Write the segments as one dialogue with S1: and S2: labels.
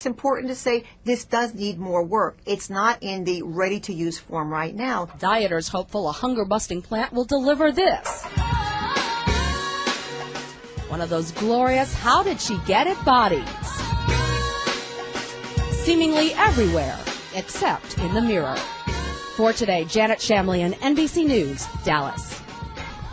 S1: it's important to say this does need more work. It's not in the ready-to-use form right now.
S2: Dieters hopeful a hunger-busting plant will deliver this. One of those glorious how did she get it bodies. Seemingly everywhere, except in the mirror. For today, Janet Shamlian, NBC News, Dallas.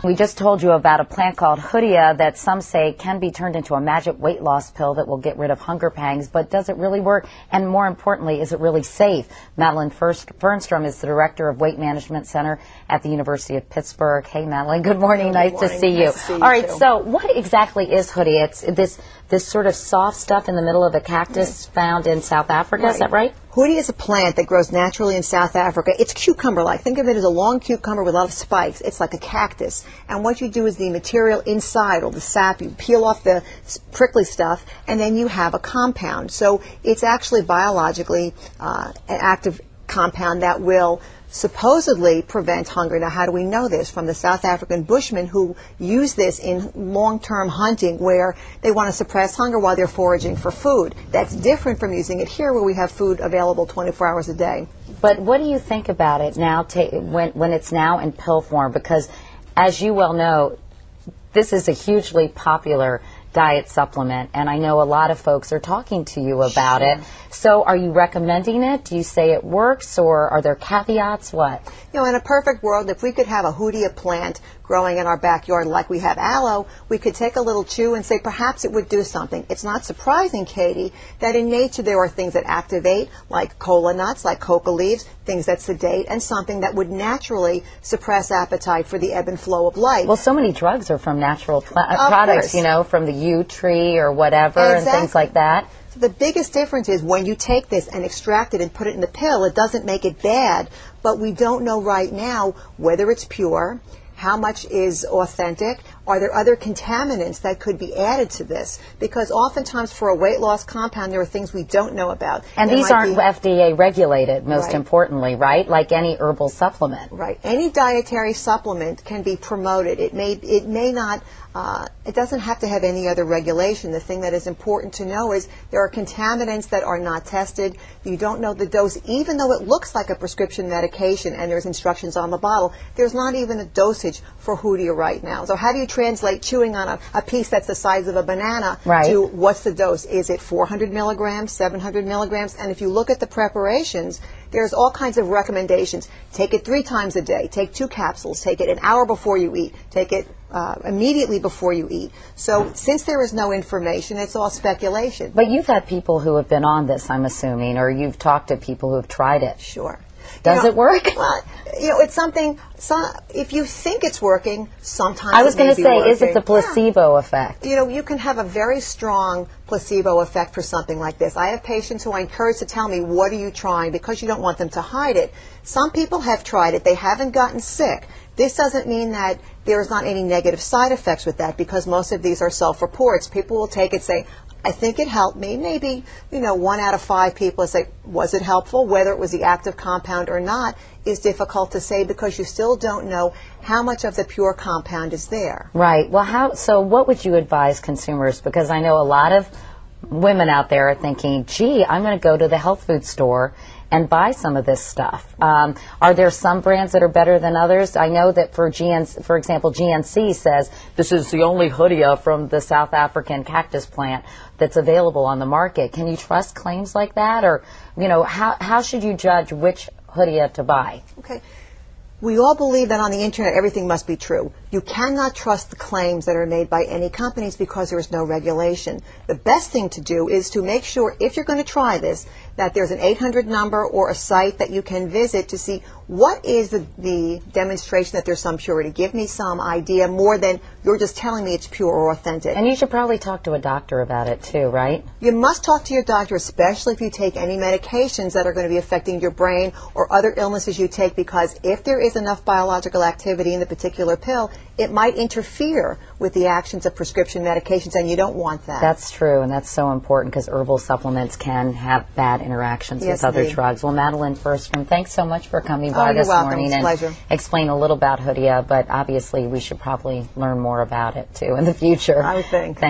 S3: We just told you about a plant called Hoodia that some say can be turned into a magic weight loss pill that will get rid of hunger pangs, but does it really work? And more importantly, is it really safe? Madelyn Fernstrom is the Director of Weight Management Center at the University of Pittsburgh. Hey, Madelyn, good morning. Nice to see you. All right, so what exactly is Hoodia? It's this sort of soft stuff in the middle of a cactus found in South Africa, is that right?
S1: Hoodia is a plant that grows naturally in South Africa. It's cucumber-like. Think of it as a long cucumber with a lot of spikes. It's like a cactus. And what you do is the material inside, or the sap, you peel off the prickly stuff, and then you have a compound. So it's actually biologically an active compound that will supposedly prevent hunger. Now, how do we know this? From the South African Bushmen who use this in long-term hunting where they want to suppress hunger while they're foraging for food. That's different from using it here where we have food available 24 hours a day.
S3: But what do you think about it now when it's now in pill form? Because as you well know, this is a hugely popular diet supplement, and I know a lot of folks are talking to you about it. So are you recommending it? Do you say it works, or are there caveats? What?
S1: You know, in a perfect world, if we could have a Hoodia plant growing in our backyard like we have aloe, we could take a little chew and say perhaps it would do something. It's not surprising, Katie, that in nature there are things that activate, like cola nuts, like coca leaves, things that sedate, and something that would naturally suppress appetite for the ebb and flow of life.
S3: Well, so many drugs are from natural products, you know, from the yew tree or whatever, and things like that.
S1: So the biggest difference is when you take this and extract it and put it in the pill, it doesn't make it bad, but we don't know right now whether it's pure, how much is authentic, are there other contaminants that could be added to this? Because oftentimes for a weight loss compound, there are things we don't know about.
S3: And these aren't FDA regulated, most importantly, right? Like any herbal supplement.
S1: Right. Any dietary supplement can be promoted. It may not, it doesn't have to have any other regulation. The thing that is important to know is there are contaminants that are not tested. You don't know the dose, even though it looks like a prescription medication and there's instructions on the bottle. There's not even a dosage for Hoodia right now. So how do you translate chewing on a piece that's the size of a banana to what's the dose? Is it 400 milligrams, 700 milligrams? And if you look at the preparations, there's all kinds of recommendations. Take it 3 times a day. Take 2 capsules. Take it an hour before you eat. Take it immediately before you eat. So since there is no information, it's all speculation.
S3: But you've had people who have been on this, I'm assuming, or you've talked to people who have tried it.
S1: Sure.
S3: Does it work?
S1: Well, you know, it's something, if you think it's working, sometimes
S3: I was going to say, is it the placebo effect?
S1: You know, you can have a very strong placebo effect for something like this. I have patients who I encourage to tell me, what are you trying? Because you don't want them to hide it. Some people have tried it. They haven't gotten sick. This doesn't mean that there's not any negative side effects with that, because most of these are self-reports. People will take it, say, I think it helped me. Maybe, you know, 1 out of 5 people say, was it helpful? Whether it was the active compound or not is difficult to say, because you still don't know how much of the pure compound is there.
S3: Right. Well, so what would you advise consumers? Because I know a lot of women out there are thinking, gee, I'm going to go to the health food store and buy some of this stuff. Are there some brands that are better than others? I know that for example, GNC says this is the only Hoodia from the South African cactus plant that's available on the market. Can you trust claims like that? Or, you know, how should you judge which Hoodia to buy?
S1: Okay. We all believe that on the internet everything must be true. You cannot trust the claims that are made by any companies because there is no regulation. The best thing to do is to make sure, if you're going to try this, that there's an 800 number or a site that you can visit to see what is the demonstration that there's some purity. Give me some idea more than you're just telling me it's pure or authentic.
S3: And you should probably talk to a doctor about it too, right?
S1: You must talk to your doctor, especially if you take any medications that are going to be affecting your brain or other illnesses you take, because if there is enough biological activity in the particular pill, it might interfere with the actions of prescription medications, and you don't want that.
S3: That's true, and that's so important because herbal supplements can have bad interactions with other drugs. Well, Madelyn Fernstrom, thanks so much for coming by this morning and explain a little about Hoodia, but obviously we should probably learn more about it too in the future.
S1: I would think.